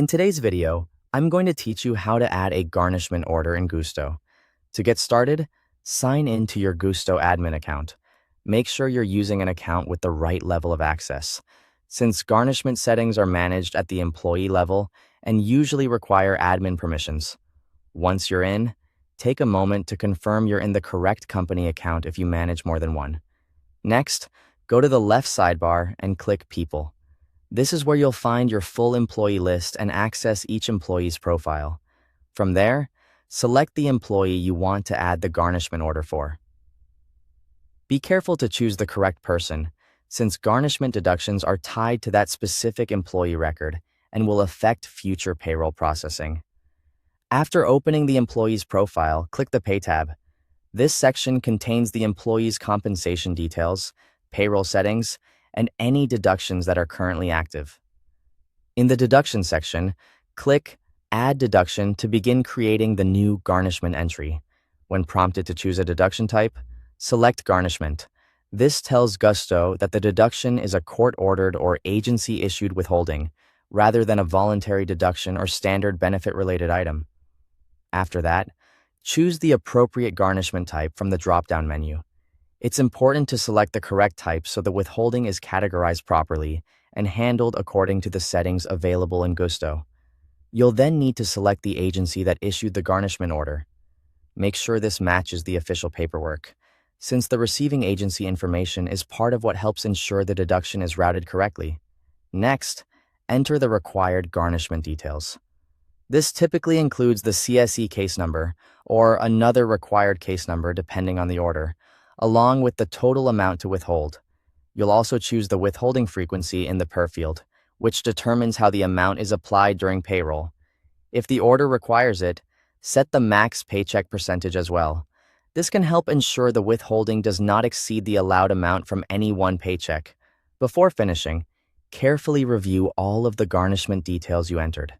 In today's video, I'm going to teach you how to add a garnishment order in Gusto. To get started, sign in to your Gusto admin account. Make sure you're using an account with the right level of access, since garnishment settings are managed at the employee level and usually require admin permissions. Once you're in, take a moment to confirm you're in the correct company account if you manage more than one. Next, go to the left sidebar and click People. This is where you'll find your full employee list and access each employee's profile. From there, select the employee you want to add the garnishment order for. Be careful to choose the correct person, since garnishment deductions are tied to that specific employee record and will affect future payroll processing. After opening the employee's profile, click the Pay tab. This section contains the employee's compensation details, payroll settings, and any deductions that are currently active. In the Deduction section, click Add Deduction to begin creating the new garnishment entry. When prompted to choose a deduction type, select Garnishment. This tells Gusto that the deduction is a court-ordered or agency-issued withholding, rather than a voluntary deduction or standard benefit-related item. After that, choose the appropriate garnishment type from the drop-down menu. It's important to select the correct type so the withholding is categorized properly and handled according to the settings available in Gusto. You'll then need to select the agency that issued the garnishment order. Make sure this matches the official paperwork, since the receiving agency information is part of what helps ensure the deduction is routed correctly. Next, enter the required garnishment details. This typically includes the CSE case number or another required case number depending on the order, along with the total amount to withhold. You'll also choose the withholding frequency in the Per field, which determines how the amount is applied during payroll. If the order requires it, set the max paycheck percentage as well. This can help ensure the withholding does not exceed the allowed amount from any one paycheck. Before finishing, carefully review all of the garnishment details you entered.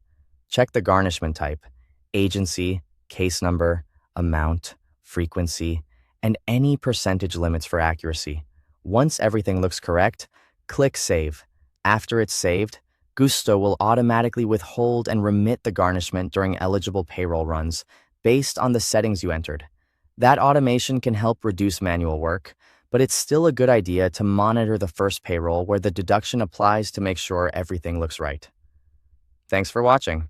Check the garnishment type, agency, case number, amount, frequency, and any percentage limits for accuracy. Once everything looks correct, click Save. After it's saved, Gusto will automatically withhold and remit the garnishment during eligible payroll runs based on the settings you entered. That automation can help reduce manual work, but it's still a good idea to monitor the first payroll where the deduction applies to make sure everything looks right. Thanks for watching.